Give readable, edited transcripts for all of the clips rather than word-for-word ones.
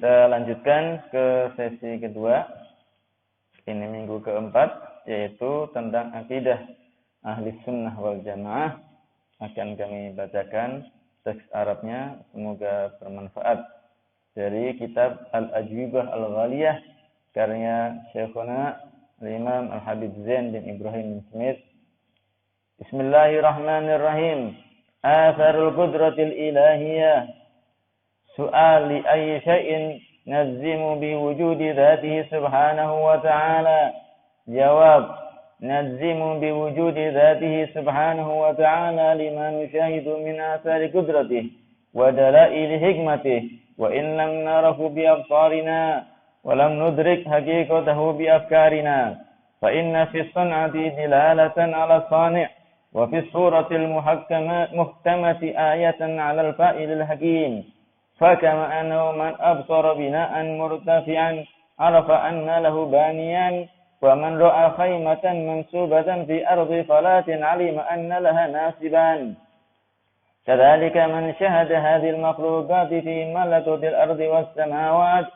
Kita lanjutkan ke sesi kedua. Ini minggu keempat, yaitu tentang akidah ahli sunnah wal jamaah. Akan kami bacakan teks Arabnya, semoga bermanfaat. Dari kitab Al-Ajwibah Al-Ghaliyah, karya Syekhuna Al-Imam Al-Habib Zain bin Ibrahim bin Smith. Bismillahirrahmanirrahim. Atharul qudratil ilahiyah. Su'al li ayyi syai'in nazzimu bi wujudi dhatihi subhanahu wa ta'ala. Jawab, nazzimu bi wujudi dhatihi subhanahu wa ta'ala lima nushahidu min athari qudratihi wa dalaili hikmatihi wa in lam narahu bi absarina wa lam nudrik haqiqatahu bi afkarina fa inna fi sun'ati dilalatan ala sani' wa fi suratil muhkamati ayatan ala al-fa'ilil hakim. فكما أنه من أبصر بناء مرتفعا عرف أن له بانيا ومن رأى خيمة منسوبة في أرض فلاة علم أن لها ناسبان كذلك من شهد هذه المخلوقات في ملكوت الأرض والسماوات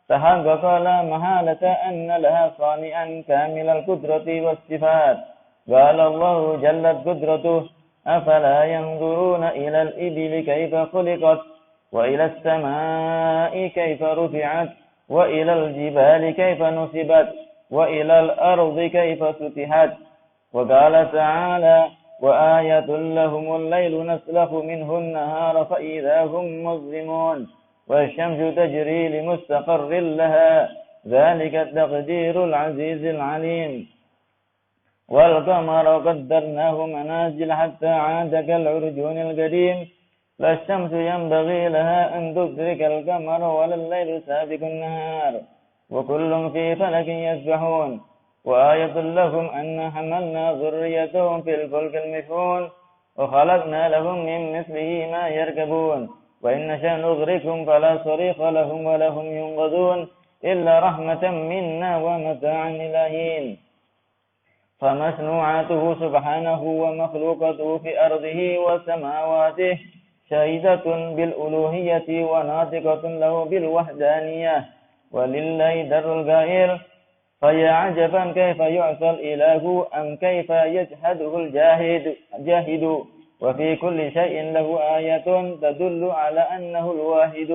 تحقق لا محالة أن لها صانعا كامل القدرة والصفات قال الله جلت قدرته أفلا ينظرون إلى الإبل كيف خلقت وإلى السماء كيف رفعت وإلى الجبال كيف نصبت وإلى الأرض كيف سطحت وقال تعالى وآية لهم الليل نسلخ منه النهار فإذا هم مظلمون والشمس تجري لمستقر لها ذلك التقدير العزيز العليم والقمر قدرناه منازل حتى عاد كالعرجون القديم لا الشمس ينبغي لها أن تدرك القمر ولا الليل سابق النهار وكل في فلك يسبحون وآية لهم أن حملنا ذريتهم في الفلك المشحون وخلقنا لهم من مثله ما يركبون وإن نشأ نغرقهم فلا صريخ لهم ولا هم ينقذون إلا رحمة منا ومتاعا إلى حين فمصنوعاته سبحانه ومخلوقاته في أرضه وسماواته شاهدة بالألوهية وناطقة له بالوحدانية ولله در القائل فيا عجبا كيف يعصى الإله أم كيف يجحده الجاهد وفي كل شيء له آية تدل على أنه الواحد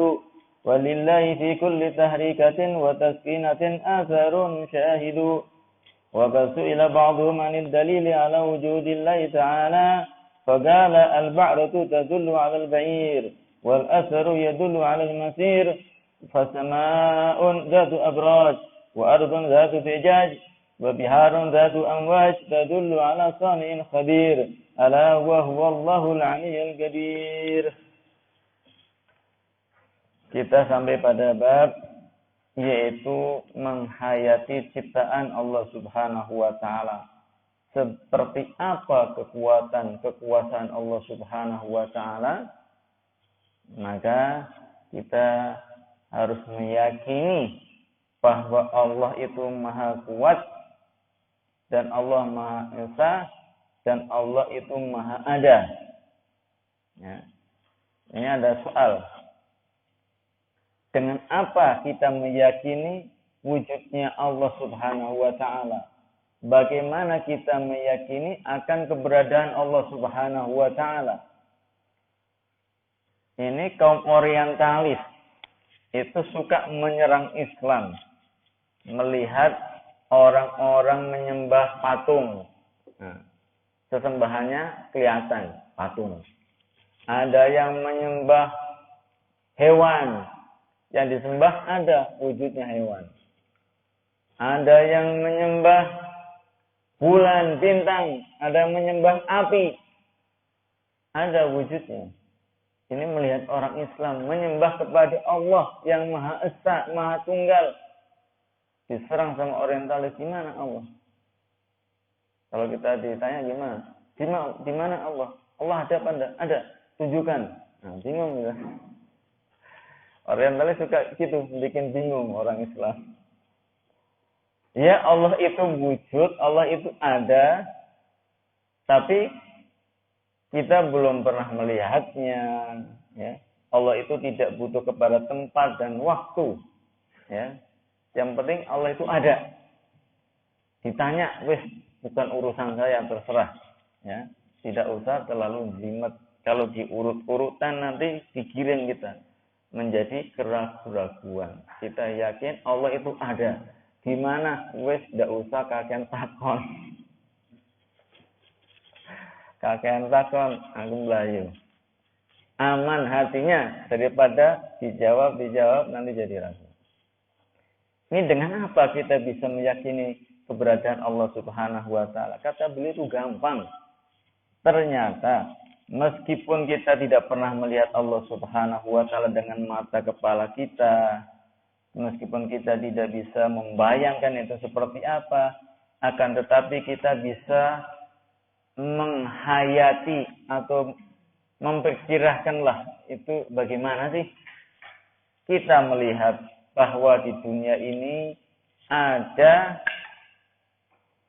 ولله في كل تحريكة وتسكينة آثار شاهد وقد سئل بعضهم عن الدليل على وجود الله تعالى فقال البعرة تدل على البعير والأثر يدل على المسير فسماء ذات أبراج وأرض ذات فجاج وبحار ذات أمواج تدل على صانع خبير ألا وهو الله العلي القدير. Kita sampai pada bab yaitu menghayati ciptaan Allah Subhanahu wa taala. Seperti apa kekuasaan Allah Subhanahu wa ta'ala, maka kita harus meyakini bahwa Allah itu maha kuat dan Allah maha esa dan Allah itu maha ada. Ya. Ini ada soal. Dengan apa kita meyakini wujudnya Allah Subhanahu wa ta'ala? Bagaimana kita meyakini akan keberadaan Allah Subhanahu wa ta'ala? Ini kaum orientalis itu suka menyerang Islam, melihat orang-orang menyembah patung. Nah, sesembahannya kelihatan patung. Ada yang menyembah hewan, yang disembah ada wujudnya hewan. Ada yang menyembah bulan, bintang, ada yang menyembah api, ada wujudnya. Ini melihat orang Islam menyembah kepada Allah yang Maha Esa, Maha Tunggal. Diserang sama orientalis, gimana Allah? Kalau kita ditanya gimana? Di mana Allah? Allah ada apa enggak? Ada. Tunjukkan. Nah, bingung ya. Orientalis suka gitu, bikin bingung orang Islam. Ya, Allah itu wujud, Allah itu ada, tapi kita belum pernah melihatnya, ya. Allah itu tidak butuh kepada tempat dan waktu. Ya. Yang penting Allah itu ada. Ditanya, wis bukan urusan saya, terserah. Ya. Tidak usah terlalu jelimet. Kalau diurut-urutan nanti digiring kita menjadi keraguan. Kita yakin Allah itu ada. Di mana? Wis tidak usah kakean takon. Kakean takon, aku melayu. Aman hatinya daripada dijawab nanti jadi ragu. Ini dengan apa kita bisa meyakini keberadaan Allah Subhanahu wa taala? Kata beliau itu gampang. Ternyata meskipun kita tidak pernah melihat Allah Subhanahu wa taala dengan mata kepala kita, meskipun kita tidak bisa membayangkan itu seperti apa, akan tetapi kita bisa menghayati atau memperkirakanlah itu bagaimana sih kita melihat bahwa di dunia ini ada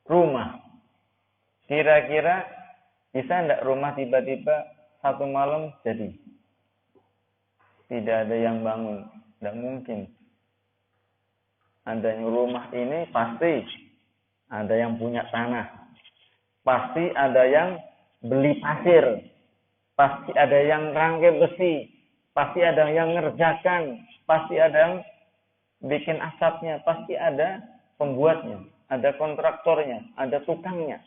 rumah. Kira-kira bisa enggak rumah tiba-tiba satu malam jadi? Tidak ada yang bangun, tidak mungkin. Adanya rumah ini pasti ada yang punya tanah, pasti ada yang beli pasir, pasti ada yang rangkai besi, pasti ada yang ngerjakan, pasti ada yang bikin asapnya, pasti ada pembuatnya, ada kontraktornya, ada tukangnya.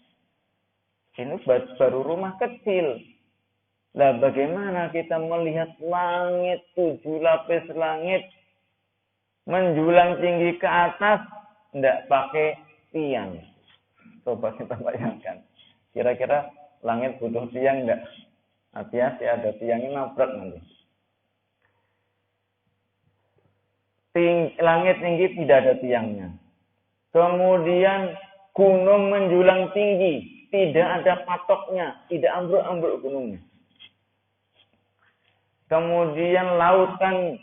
Ini baru rumah kecil. Lah bagaimana kita melihat langit, 7 lapis langit, menjulang tinggi ke atas, tidak pakai tiang. Coba kita bayangkan. Kira-kira langit butuh tiang enggak? Hati-hati ada tiangnya nabrak nanti. Langit tinggi tidak ada tiangnya. Kemudian gunung menjulang tinggi, tidak ada patoknya, tidak ambruk-ambruk gunungnya. Kemudian lautan,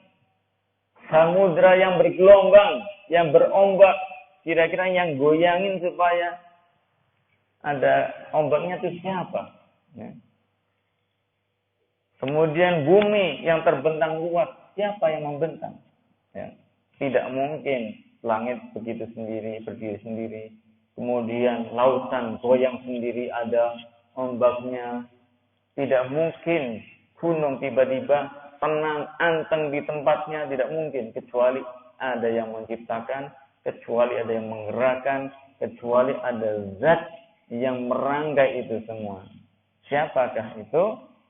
samudra yang bergelombang, yang berombak, kira-kira yang goyangin supaya ada ombaknya itu siapa? Ya. Kemudian bumi yang terbentang kuat, siapa yang membentang? Ya. Tidak mungkin langit begitu sendiri, berdiri sendiri. Kemudian lautan goyang sendiri, ada ombaknya. Tidak mungkin gunung tiba-tiba tenang, anteng di tempatnya. Tidak mungkin, kecuali ada yang menciptakan, kecuali ada yang menggerakkan, kecuali ada zat yang merangkai itu semua. Siapakah itu?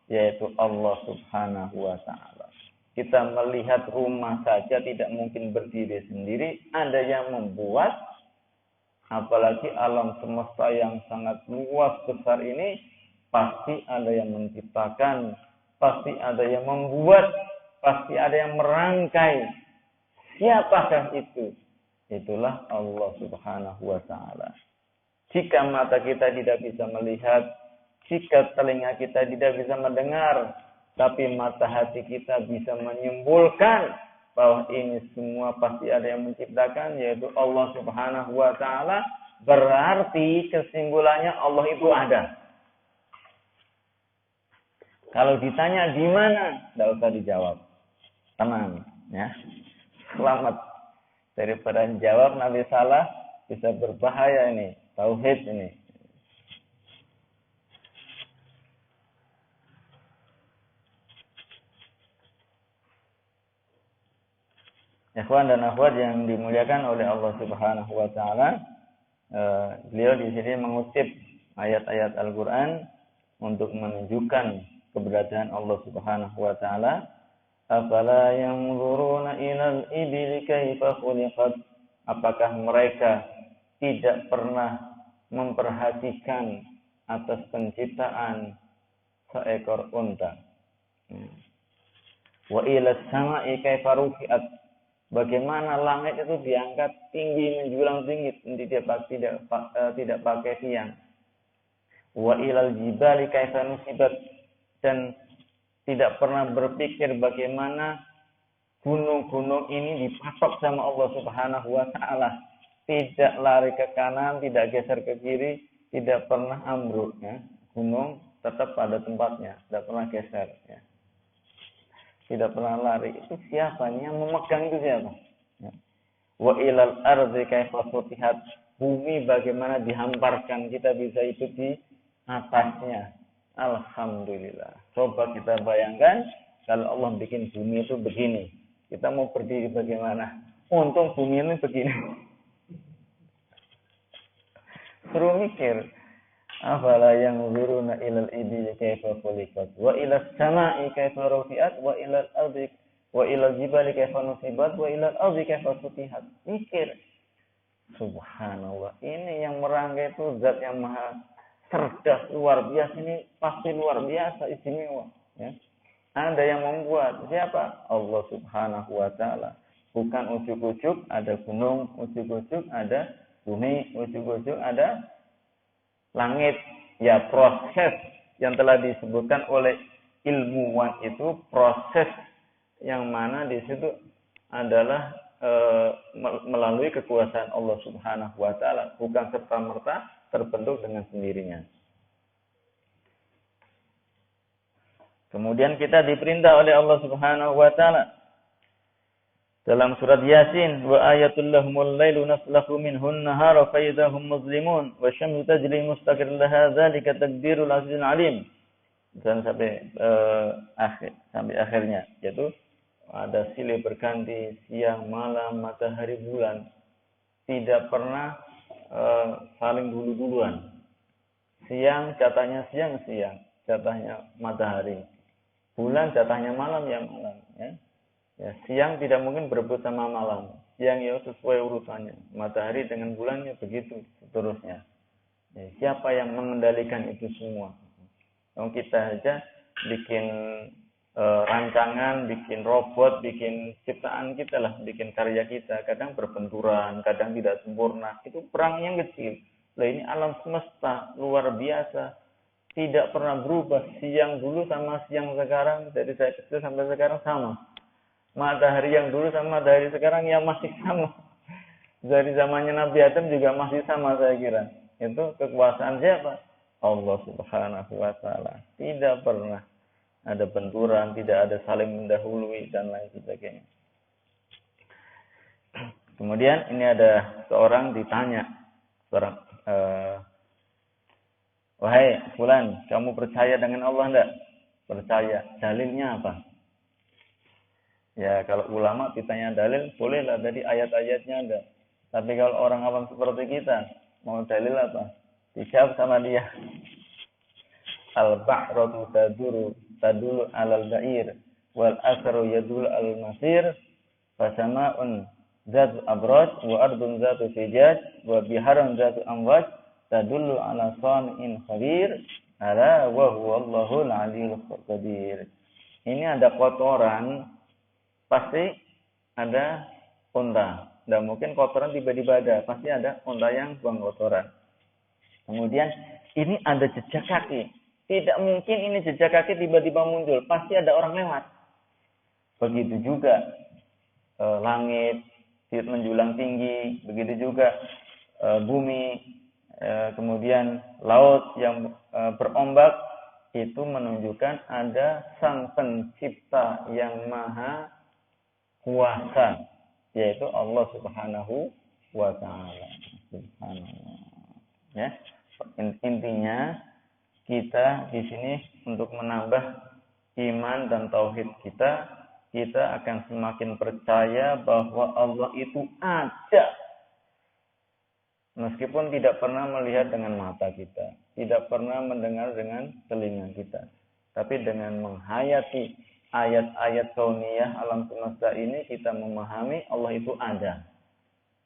Yaitu Allah Subhanahu wa ta'ala. Kita melihat rumah saja tidak mungkin berdiri sendiri, ada yang membuat, apalagi alam semesta yang sangat luas besar ini, pasti ada yang menciptakan, pasti ada yang membuat, pasti ada yang merangkai. Siapakah itu? Itulah Allah Subhanahu wa ta'ala. Jika mata kita tidak bisa melihat, jika telinga kita tidak bisa mendengar, tapi mata hati kita bisa menyimpulkan bahwa ini semua pasti ada yang menciptakan, yaitu Allah Subhanahu wa ta'ala, berarti kesimpulannya Allah itu ada. Kalau ditanya di mana, tidak usah dijawab. Tenang, ya. Selamat. Daripada jawab Nabi salah, bisa berbahaya ini. Tauhid ini. Ikhwan dan akhwat yang dimuliakan oleh Allah Subhanahu wa taala, beliau di sini mengutip ayat-ayat Al-Qur'an untuk menunjukkan keberadaan Allah Subhanahu wa taala. Afala yanzuruna ilal ibili kaifa khuliqat? Apakah mereka tidak pernah memperhatikan atas penciptaan seekor unta? Wa ilas sama'i kaifa rufi'at? Bagaimana langit itu diangkat tinggi, menjulang tinggi, tidak pakai tiang. Wa ilal jibali kaifa nusibat? Dan tidak pernah berpikir bagaimana gunung-gunung ini dipatok sama Allah Subhanahu wa ta'ala. Tidak lari ke kanan, tidak geser ke kiri, tidak pernah ambruk. Ya. Gunung tetap pada tempatnya, tidak pernah geser. Ya. tidak pernah lari. Itu siapa? Yang memegang itu siapa? Ya. Wa ilal ardi kaifa futihat. Bumi bagaimana dihamparkan, kita bisa ikut di atasnya. Alhamdulillah. Coba kita bayangkan kalau Allah bikin bumi itu begini. Kita mau berdiri bagaimana? Untung bumi ini begini. Suruh mikir. Afala yanzuruna ilal ibili kaifa khuliqat wa ilas samai kaifa rufi'at wa ilal ardi wa ilal jibali kaifa nusibat wa ilal ardi kaifa sutihat. Mikir. Subhanallah. Ini yang merangkai itu zat yang maha cerdas, luar biasa. Ini pasti luar biasa, istimewa. Ya. Ada yang membuat. Siapa? Allah Subhanahu wa ta'ala. Bukan ujuk-ujuk ada gunung, ujuk-ujuk ada bumi, ujuk-ujuk ada langit. Ya, proses yang telah disebutkan oleh ilmuwan itu proses yang mana di situ adalah melalui kekuasaan Allah Subhanahu wa ta'ala, bukan serta-merta terbentuk dengan sendirinya. Kemudian kita diperintah oleh Allah Subhanahu wa ta'ala dalam surat Yasin, wa ayatul lahumul lailu naslakhu minhun nahara fa idahum muzlimun wa syamsu tajri mustaqirran laha dzalika taqdirul azizul alim. Dan sampai akhirnya, yaitu ada silih berganti siang malam matahari bulan, tidak pernah saling dulu-duluan. Siang jatahnya siang, jatahnya matahari. Bulan jatahnya malam, ya malam. Ya, siang tidak mungkin berebut sama malam. Siang ya sesuai urutannya. Matahari dengan bulannya begitu seterusnya. Ya, siapa yang mengendalikan itu semua? Kalau kita aja bikin rancangan, bikin robot, bikin ciptaan kita lah, bikin karya kita. Kadang berbenturan, kadang tidak sempurna. Itu perang yang kecil. Nah, ini alam semesta luar biasa. Tidak pernah berubah. Siang dulu sama siang sekarang. Dari saya kecil sampai sekarang sama. Matahari yang dulu sama matahari sekarang yang masih sama. Dari zamannya Nabi Adam juga masih sama, saya kira. Itu kekuasaan siapa? Allah Subhanahu wa ta'ala. Tidak pernah ada benturan, tidak ada saling mendahului dan lain sebagainya. Kemudian ini ada seorang ditanya, wahai fulan, kamu percaya dengan Allah enggak? Percaya. Dalilnya apa? Ya, kalau ulama ditanya dalil, bolehlah, tadi ayat-ayatnya ada. Tapi kalau orang awam seperti kita, mau dalil apa? Dijawab sama dia. Al-ba'ratu tadulu alal ba'ir, wal asru yadulu alal masir, fasama'un zatu abraj, wa ardun zatu fijaj, wa biharun zatu amwaj, tadulu ala sani'in khabir, ala wa huwa Allahul aliyul qadir. Ini ada kotoran, pasti ada unta. Dan mungkin kotoran tiba-tiba ada. Pasti ada unta yang buang kotoran. Kemudian ini ada jejak kaki. Tidak mungkin ini jejak kaki tiba-tiba muncul. Pasti ada orang lewat. Begitu juga langit menjulang tinggi. Begitu juga bumi. Kemudian laut yang berombak. Itu menunjukkan ada sang pencipta yang maha kuasa, yaitu Allah Subhanahu wa ta'ala. Subhanallah. Ya. Intinya kita di sini untuk menambah iman dan tauhid kita akan semakin percaya bahwa Allah itu ada. Meskipun tidak pernah melihat dengan mata kita, tidak pernah mendengar dengan telinga kita, tapi dengan menghayati ayat-ayat kauniyah alam semesta ini, kita memahami Allah itu ada.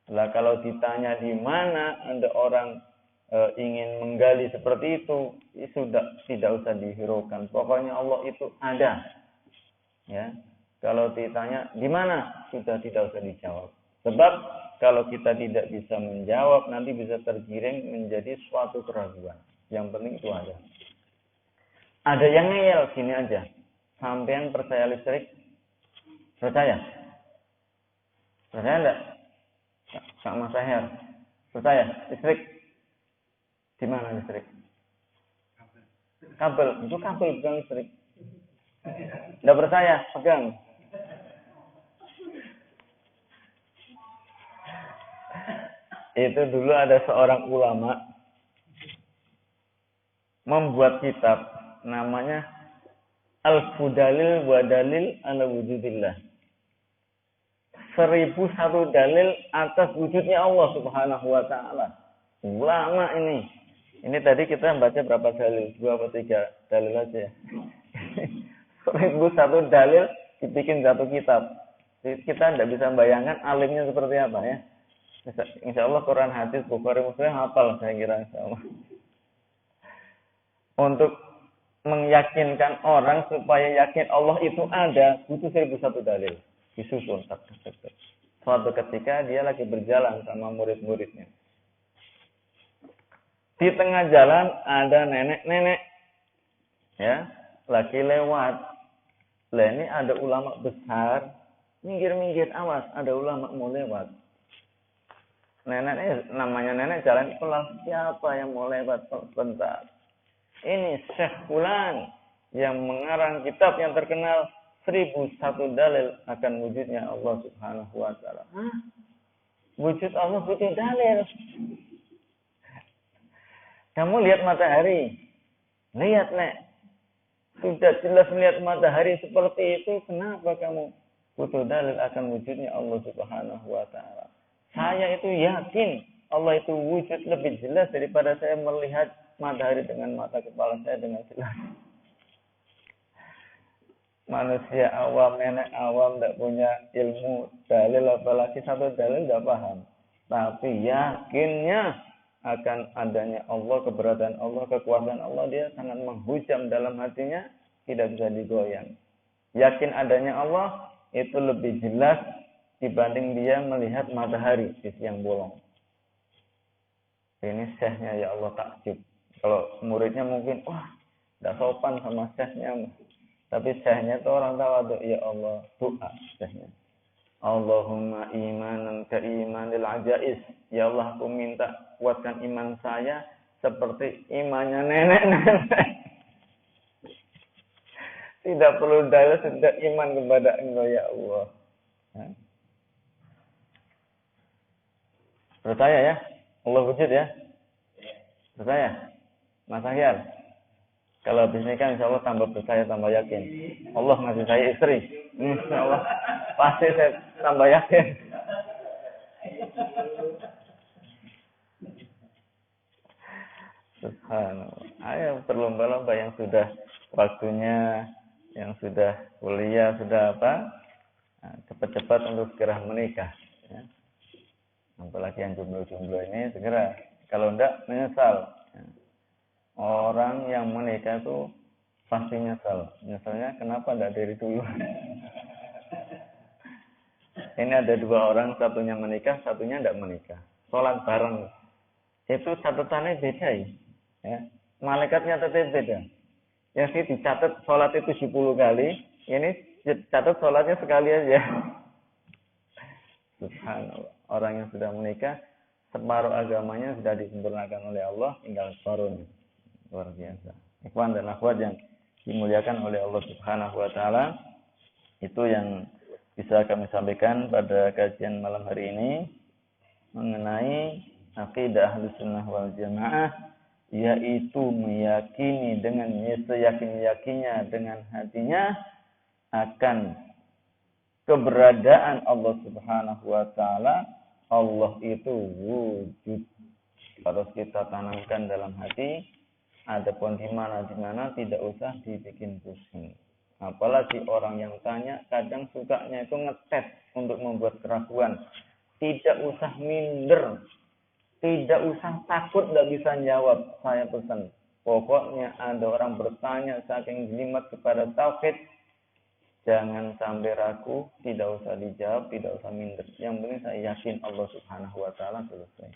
Lah kalau ditanya di mana ada orang ingin menggali seperti itu, sudah tidak usah dihiraukan. Pokoknya Allah itu ada. Ya. Kalau ditanya di mana, sudah tidak usah dijawab. Sebab kalau kita tidak bisa menjawab, nanti bisa tergiring menjadi suatu keraguan. Yang penting itu ada. Ada yang ngeyel, gini aja. Sampean percaya listrik? Percaya? Percaya enggak? Sama saya. Percaya? Listrik? Di mana listrik? Kabel. Itu kabel bukan listrik. Nggak percaya, pegang. Itu dulu ada seorang ulama membuat kitab namanya Al-Fudalil wa Dalil ala Wujudillah. 1001 dalil atas wujudnya Allah Subhanahu wa taala. Ulama ini. Ini tadi kita baca berapa dalil? 2 atau 3 dalil aja. 1001 dalil dibikin satu kitab. Kita tidak bisa bayangkan alimnya seperti apa ya. Insya Allah Quran, hadis, Bukhari, Muslim hafal saya kira insya Allah. Untuk meyakinkan orang supaya yakin Allah itu ada, butuh 1001 dalil. Disusun. Suatu ketika dia lagi berjalan sama murid-muridnya. Di tengah jalan ada nenek-nenek. Ya, lagi lewat. Lah ini ada ulama besar. Minggir-minggir, awas, ada ulama mau lewat. Nenek, namanya nenek jalan pelan. Siapa yang mau lewat sebentar? Ini Syekh Fulan yang mengarang kitab yang terkenal 1001 dalil akan wujudnya Allah Subhanahu wa taala. Hah? Wujud Allah butuh dalil. Kamu lihat matahari. Lihat, Nek. Sudah jelas melihat matahari seperti itu, kenapa kamu butuh dalil akan wujudnya Allah Subhanahu wa taala? Saya itu yakin Allah itu wujud lebih jelas daripada saya melihat matahari dengan mata kepala saya dengan jelas. Manusia awam, nenek awam, tidak punya ilmu dalil, apalagi satu dalil tidak paham. Tapi yakinnya akan adanya Allah, keberadaan Allah, kekuasaan Allah, dia sangat menghujam dalam hatinya, tidak bisa digoyang. Yakin adanya Allah itu lebih jelas dibanding dia melihat matahari di siang bolong. Ini syekhnya, ya Allah, takjub. Kalau muridnya mungkin, wah, tidak sopan sama syekhnya. Tapi syekhnya itu orang tawadhu, ya Allah, doa syekhnya. Allahumma imanan ka imanil ajais. Ya Allah, aku minta kuatkan iman saya seperti imannya nenek-nenek. Tidak perlu dalil, sudah iman kepada Engkau, ya Allah. Percaya ya? Allah wujud ya? Percaya? Mas Ahyar? Kalau habis nikah insya Allah tambah percaya, tambah yakin. Allah ngasih saya istri. Insya Allah pasti saya tambah yakin. Subhanallah. Ayo berlomba-lomba yang sudah waktunya, yang sudah kuliah, sudah apa? Nah, cepat-cepat untuk segera menikah. Ya. Apalagi yang jomblo-jomblo ini segera. Kalau enggak menyesal. Ya. Orang yang menikah itu pasti nyesal. Nyesalnya kenapa enggak dari dulu? Ini ada 2 orang, satunya menikah, satunya enggak menikah. Sholat bareng. Itu catatannya beda ya. Malaikatnya tetap beda. Yang sih dicatat sholat itu 10 kali, ini catat sholatnya sekali aja. Subhanallah. Orang yang sudah menikah, separuh agamanya sudah disempurnakan oleh Allah, tinggal separuhnya. Luar biasa. Ikhwan dan akhwat yang dimuliakan oleh Allah Subhanahu wa taala, itu yang bisa kami sampaikan pada kajian malam hari ini mengenai akidah Ahlussunnah wal Jamaah, yaitu meyakini dengan seyakin-yakinnya dengan hatinya akan keberadaan Allah Subhanahu wa taala. Allah itu wujud. Harus kita tanamkan dalam hati. Adapun di mana tidak usah dibikin pusing. Apalagi orang yang tanya, kadang sukanya itu ngetes untuk membuat keraguan. Tidak usah minder. Tidak usah takut tidak bisa jawab. Saya pesan. Pokoknya ada orang bertanya saking jelimet kepada tauhid, jangan sampai ragu, tidak usah dijawab, tidak usah minder. Yang penting saya yakin Allah Subhanahu wa taala, selesai.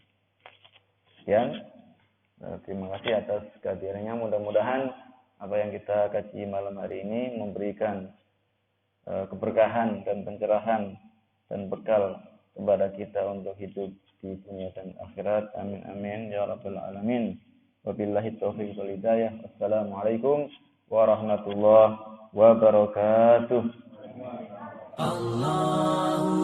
Terima kasih atas kehadirannya. Mudah-mudahan apa yang kita kaji malam hari ini memberikan keberkahan dan pencerahan dan bekal kepada kita untuk hidup di dunia dan akhirat. Amin amin ya rabbal alamin. Wabillahi taufiq wal hidayah. Wassalamualaikum warahmatullahi wabarakatuh. Allah